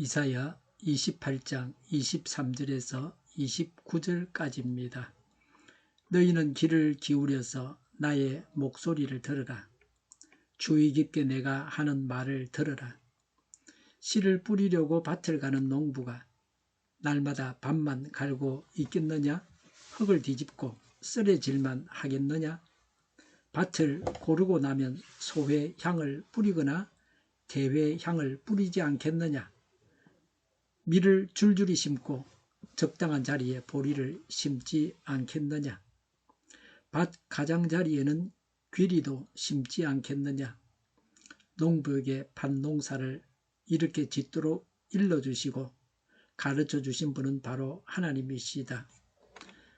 이사야 28장 23절에서 29절까지입니다. 너희는 귀를 기울여서 나의 목소리를 들으라. 주의 깊게 내가 하는 말을 들으라. 씨를 뿌리려고 밭을 가는 농부가 날마다 밭만 갈고 있겠느냐? 흙을 뒤집고 쓰레질만 하겠느냐? 밭을 고르고 나면 소회 향을 뿌리거나 대회 향을 뿌리지 않겠느냐? 밀을 줄줄이 심고 적당한 자리에 보리를 심지 않겠느냐? 밭 가장자리에는 귀리도 심지 않겠느냐? 농부에게 밭농사를 이렇게 짓도록 일러주시고 가르쳐 주신 분은 바로 하나님이시다.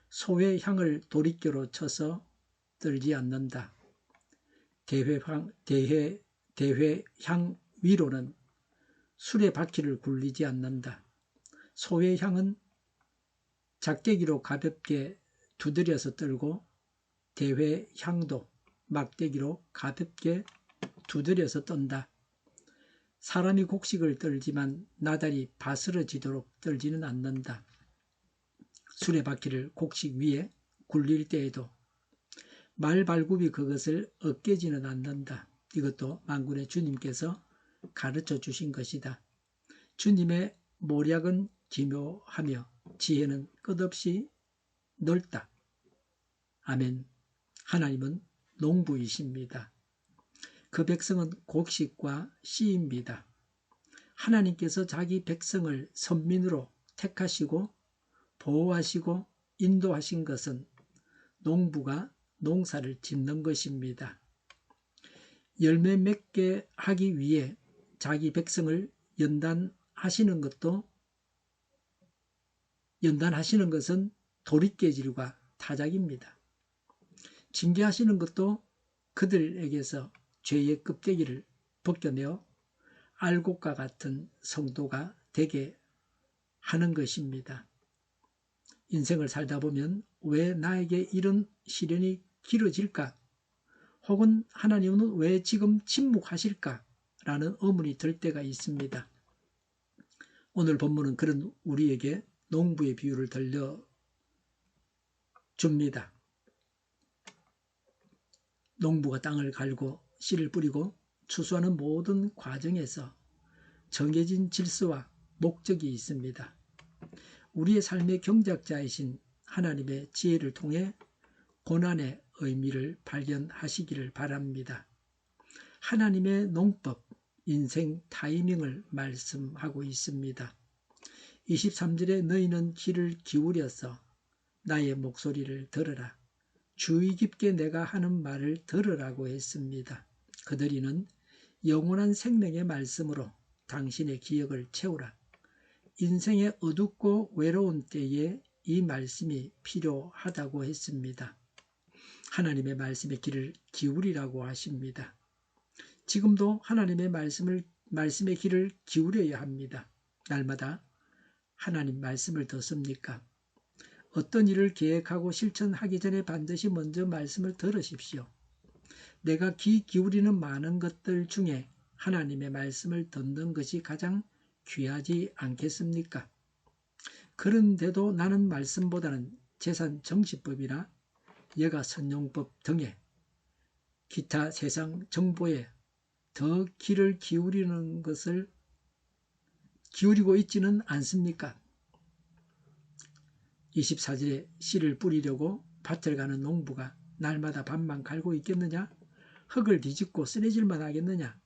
소의 향을 도리깨로 쳐서 떨지 않는다. 대회 향 위로는 술의 바퀴를 굴리지 않는다. 소의 향은 작대기로 가볍게 두드려서 떨고 대회 향도 막대기로 가볍게 두드려서 떤다. 사람이 곡식을 떨지만 나달이 바스러지도록 떨지는 않는다. 수레바퀴를 곡식 위에 굴릴 때에도 말발굽이 그것을 으깨지는 않는다. 이것도 만군의 주님께서 가르쳐 주신 것이다. 주님의 모략은 기묘하며 지혜는 끝없이 넓다. 아멘. 하나님은 농부이십니다. 그 백성은 곡식과 씨입니다. 하나님께서 자기 백성을 선민으로 택하시고 보호하시고 인도하신 것은 농부가 농사를 짓는 것입니다. 열매 맺게 하기 위해 자기 백성을 연단하시는 것은 도리깨질과 타작입니다. 징계하시는 것도 그들에게서 죄의 껍데기를 벗겨내어 알곡과 같은 성도가 되게 하는 것입니다. 인생을 살다 보면 왜 나에게 이런 시련이 길어질까? 혹은 하나님은 왜 지금 침묵하실까? 라는 의문이 들 때가 있습니다. 오늘 본문은 그런 우리에게 농부의 비유를 들려줍니다. 농부가 땅을 갈고 씨를 뿌리고 추수하는 모든 과정에서 정해진 질서와 목적이 있습니다. 우리의 삶의 경작자이신 하나님의 지혜를 통해 고난의 의미를 발견하시기를 바랍니다. 하나님의 농법, 인생 타이밍을 말씀하고 있습니다. 23절에 너희는 귀를 기울여서 나의 목소리를 들으라. 주의 깊게 내가 하는 말을 들으라고 했습니다. 그들이는 영원한 생명의 말씀으로 당신의 기억을 채우라. 인생의 어둡고 외로운 때에 이 말씀이 필요하다고 했습니다. 하나님의 말씀에 귀를 기울이라고 하십니다. 지금도 하나님의 말씀에 귀를 기울여야 합니다. 날마다 하나님 말씀을 듣습니까? 어떤 일을 계획하고 실천하기 전에 반드시 먼저 말씀을 들으십시오. 내가 귀 기울이는 많은 것들 중에 하나님의 말씀을 듣는 것이 가장 귀하지 않겠습니까? 그런데도 나는 말씀보다는 재산 정치법이나 여가 선용법 등의 기타 세상 정보에 더 귀를 기울이고 있지는 않습니까? 24절에 씨를 뿌리려고 밭을 가는 농부가 날마다 밭만 갈고 있겠느냐? 흙을 뒤집고 쓰레질만 하겠느냐?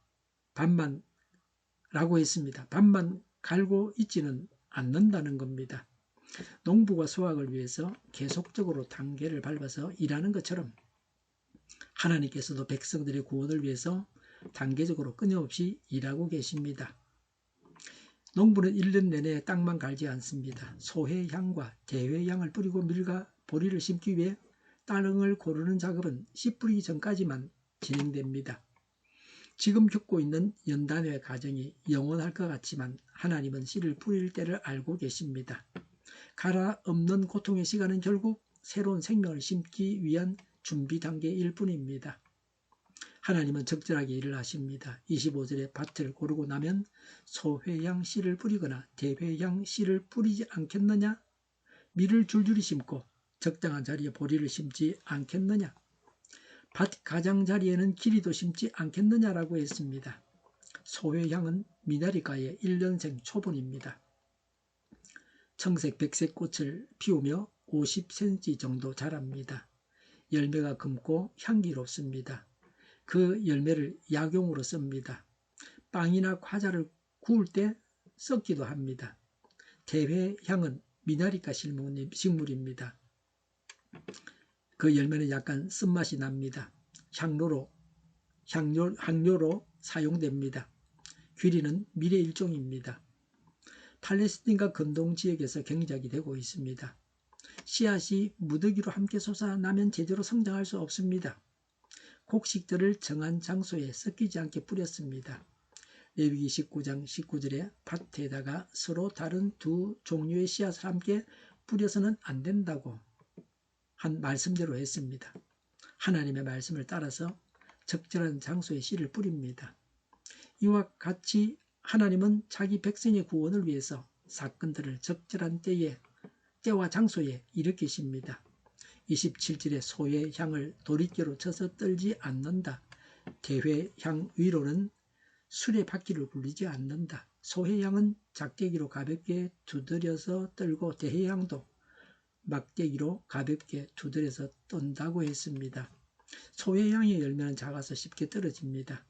밭만 라고 했습니다. 밭만 갈고 있지는 않는다는 겁니다. 농부가 수확을 위해서 계속적으로 단계를 밟아서 일하는 것처럼 하나님께서도 백성들의 구원을 위해서 단계적으로 끊임없이 일하고 계십니다. 농부는 1년 내내 땅만 갈지 않습니다. 소회향과 대회향을 뿌리고 밀과 보리를 심기 위해 땅을 고르는 작업은 씨 뿌리기 전까지만 진행됩니다. 지금 겪고 있는 연단의 과정이 영원할 것 같지만 하나님은 씨를 뿌릴 때를 알고 계십니다. 가라 없는 고통의 시간은 결국 새로운 생명을 심기 위한 준비 단계일 뿐입니다. 하나님은 적절하게 일을 하십니다. 25절에 밭을 고르고 나면 소회양 씨를 뿌리거나 대회양 씨를 뿌리지 않겠느냐? 밀을 줄줄이 심고 적당한 자리에 보리를 심지 않겠느냐? 밭 가장자리에는 기리도 심지 않겠느냐라고 했습니다. 소회향은 미나리과의 1년생 초본입니다. 청색 백색 꽃을 피우며 50cm 정도 자랍니다. 열매가 검고 향기롭습니다. 그 열매를 약용으로 씁니다. 빵이나 과자를 구울 때 썩기도 합니다. 대회향은 미나리과 식물입니다. 그 열매는 약간 쓴맛이 납니다. 향료로 사용됩니다. 귀리는 밀의 일종입니다. 팔레스틴과 근동 지역에서 경작이 되고 있습니다. 씨앗이 무더기로 함께 솟아나면 제대로 성장할 수 없습니다. 곡식들을 정한 장소에 섞이지 않게 뿌렸습니다. 레위기 19장 19절에 밭에다가 서로 다른 두 종류의 씨앗을 함께 뿌려서는 안 된다고 한 말씀대로 했습니다. 하나님의 말씀을 따라서 적절한 장소에 씨를 뿌립니다. 이와 같이 하나님은 자기 백성의 구원을 위해서 사건들을 적절한 때와 장소에 일으키십니다. 27절에 소의 향을 도리깨로 쳐서 떨지 않는다. 대회향 위로는 수레바퀴를 굴리지 않는다. 소회향은 작대기로 가볍게 두드려서 떨고 대회향도 막대기로 가볍게 두드려서 떤다고 했습니다. 소회향의 열매는 작아서 쉽게 떨어집니다.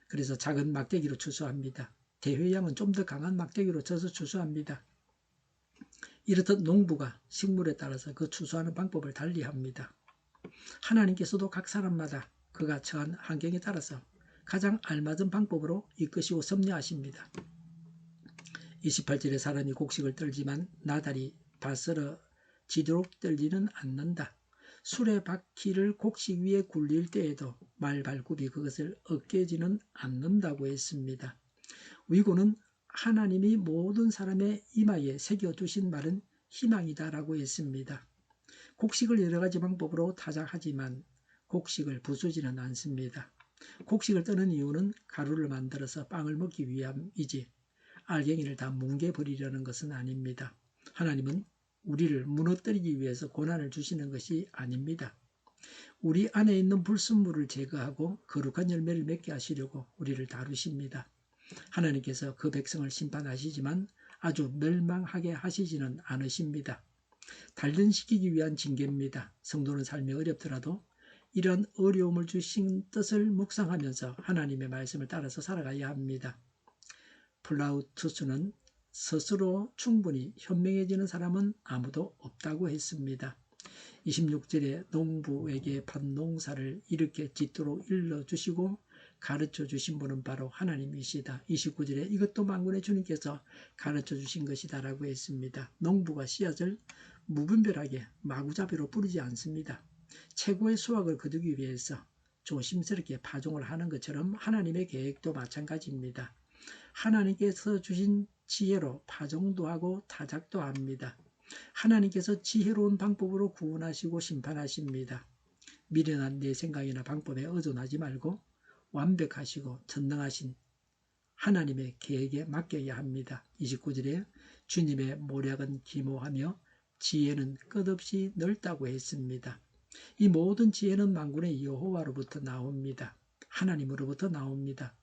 그래서 작은 막대기로 추수합니다. 대회향은 좀 더 강한 막대기로 쳐서 추수합니다. 이렇듯 농부가 식물에 따라서 그 추수하는 방법을 달리합니다. 하나님께서도 각 사람마다 그가 처한 환경에 따라서 가장 알맞은 방법으로 이끄시고 섭리하십니다. 28절에 사람이 곡식을 떨지만 나달이 바스러지도록 떨지는 않는다. 수레바퀴를 곡식 위에 굴릴 때에도 말발굽이 그것을 으깨지는 않는다고 했습니다. 위고는 하나님이 모든 사람의 이마에 새겨두신 말은 희망이다라고 했습니다. 곡식을 여러 가지 방법으로 타작하지만 곡식을 부수지는 않습니다. 곡식을 떠는 이유는 가루를 만들어서 빵을 먹기 위함이지 알갱이를 다 뭉개버리려는 것은 아닙니다. 하나님은 우리를 무너뜨리기 위해서 고난을 주시는 것이 아닙니다. 우리 안에 있는 불순물을 제거하고 거룩한 열매를 맺게 하시려고 우리를 다루십니다. 하나님께서 그 백성을 심판하시지만 아주 멸망하게 하시지는 않으십니다. 단련시키기 위한 징계입니다. 성도는 삶이 어렵더라도 이런 어려움을 주신 뜻을 묵상하면서 하나님의 말씀을 따라서 살아가야 합니다. 플라우투스는 스스로 충분히 현명해지는 사람은 아무도 없다고 했습니다. 26절에 농부에게 밭농사를 이렇게 짓도록 일러주시고 가르쳐 주신 분은 바로 하나님이시다. 29절에 이것도 만군의 주님께서 가르쳐 주신 것이다 라고 했습니다. 농부가 씨앗을 무분별하게 마구잡이로 뿌리지 않습니다. 최고의 수확을 거두기 위해서 조심스럽게 파종을 하는 것처럼 하나님의 계획도 마찬가지입니다. 하나님께서 주신 지혜로 파종도 하고 타작도 합니다. 하나님께서 지혜로운 방법으로 구원하시고 심판하십니다. 미련한 내 생각이나 방법에 의존하지 말고 완벽하시고 전능하신 하나님의 계획에 맡겨야 합니다. 29절에 주님의 모략은 기모하며 지혜는 끝없이 넓다고 했습니다. 이 모든 지혜는 만군의 여호와로부터 나옵니다. 하나님으로부터 나옵니다.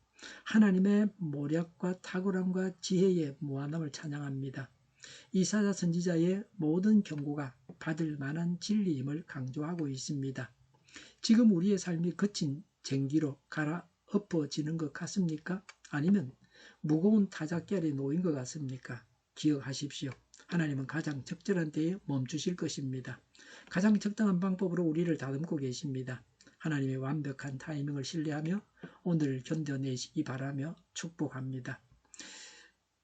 하나님의 모략과 탁월함과 지혜의 무한함을 찬양합니다. 이사야 선지자의 모든 경고가 받을 만한 진리임을 강조하고 있습니다. 지금 우리의 삶이 거친 쟁기로 갈아엎어지는 것 같습니까? 아니면 무거운 타작기 아래 놓인 것 같습니까? 기억하십시오. 하나님은 가장 적절한 때에 멈추실 것입니다. 가장 적당한 방법으로 우리를 다듬고 계십니다. 하나님의 완벽한 타이밍을 신뢰하며 오늘을 견뎌내시기 바라며 축복합니다.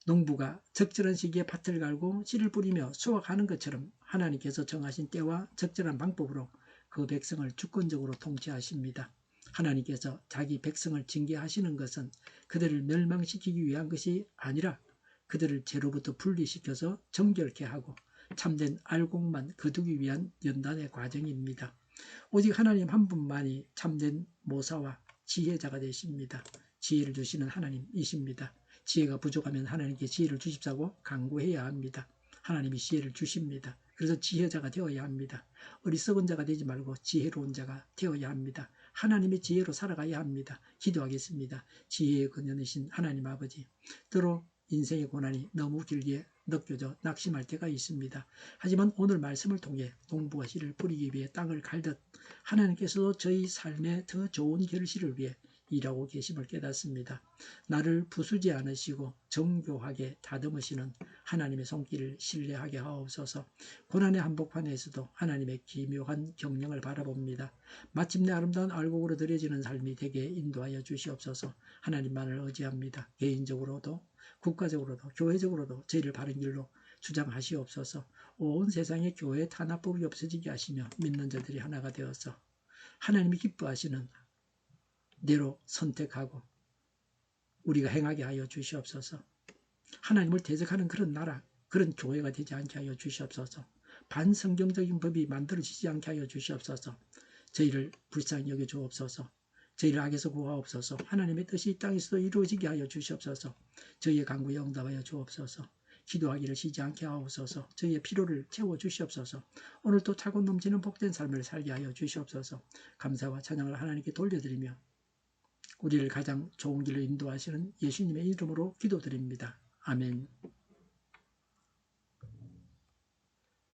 농부가 적절한 시기에 밭을 갈고 씨를 뿌리며 수확하는 것처럼 하나님께서 정하신 때와 적절한 방법으로 그 백성을 주권적으로 통치하십니다. 하나님께서 자기 백성을 징계하시는 것은 그들을 멸망시키기 위한 것이 아니라 그들을 죄로부터 분리시켜서 정결케 하고 참된 알곡만 거두기 위한 연단의 과정입니다. 오직 하나님 한 분만이 참된 모사와 지혜자가 되십니다. 지혜를 주시는 하나님이십니다. 지혜가 부족하면 하나님께 지혜를 주십사고 간구해야 합니다. 하나님이 지혜를 주십니다. 그래서 지혜자가 되어야 합니다. 어리석은 자가 되지 말고 지혜로운 자가 되어야 합니다. 하나님의 지혜로 살아가야 합니다. 기도하겠습니다. 지혜의 근원이신 하나님 아버지, 때로 인생의 고난이 너무 길게 느껴져 낙심할 때가 있습니다. 하지만 오늘 말씀을 통해 농부가 씨를 뿌리기 위해 땅을 갈듯 하나님께서도 저희 삶에 더 좋은 결실을 위해 일하고 계심을 깨닫습니다. 나를 부수지 않으시고 정교하게 다듬으시는 하나님의 손길을 신뢰하게 하옵소서. 고난의 한복판에서도 하나님의 기묘한 경영을 바라봅니다. 마침내 아름다운 알곡으로 드려지는 삶이 되게 인도하여 주시옵소서. 하나님만을 의지합니다. 개인적으로도 국가적으로도 교회적으로도 저희를 바른 길로 주장하시옵소서. 온 세상에 교회 탄압법이 없어지게 하시며 믿는 자들이 하나가 되어서 하나님이 기뻐하시는 대로 선택하고 우리가 행하게 하여 주시옵소서. 하나님을 대적하는 그런 나라, 그런 교회가 되지 않게 하여 주시옵소서. 반성경적인 법이 만들어지지 않게 하여 주시옵소서. 저희를 불쌍히 여겨 주옵소서. 저희를 악에서 구하옵소서. 하나님의 뜻이 이 땅에서도 이루어지게 하여 주시옵소서. 저희의 간구에 응답하여 주옵소서. 기도하기를 쉬지 않게 하옵소서. 저희의 피로를 채워 주시옵소서. 오늘도 차고 넘치는 복된 삶을 살게 하여 주시옵소서. 감사와 찬양을 하나님께 돌려드리며 우리를 가장 좋은 길로 인도하시는 예수님의 이름으로 기도드립니다. 아멘.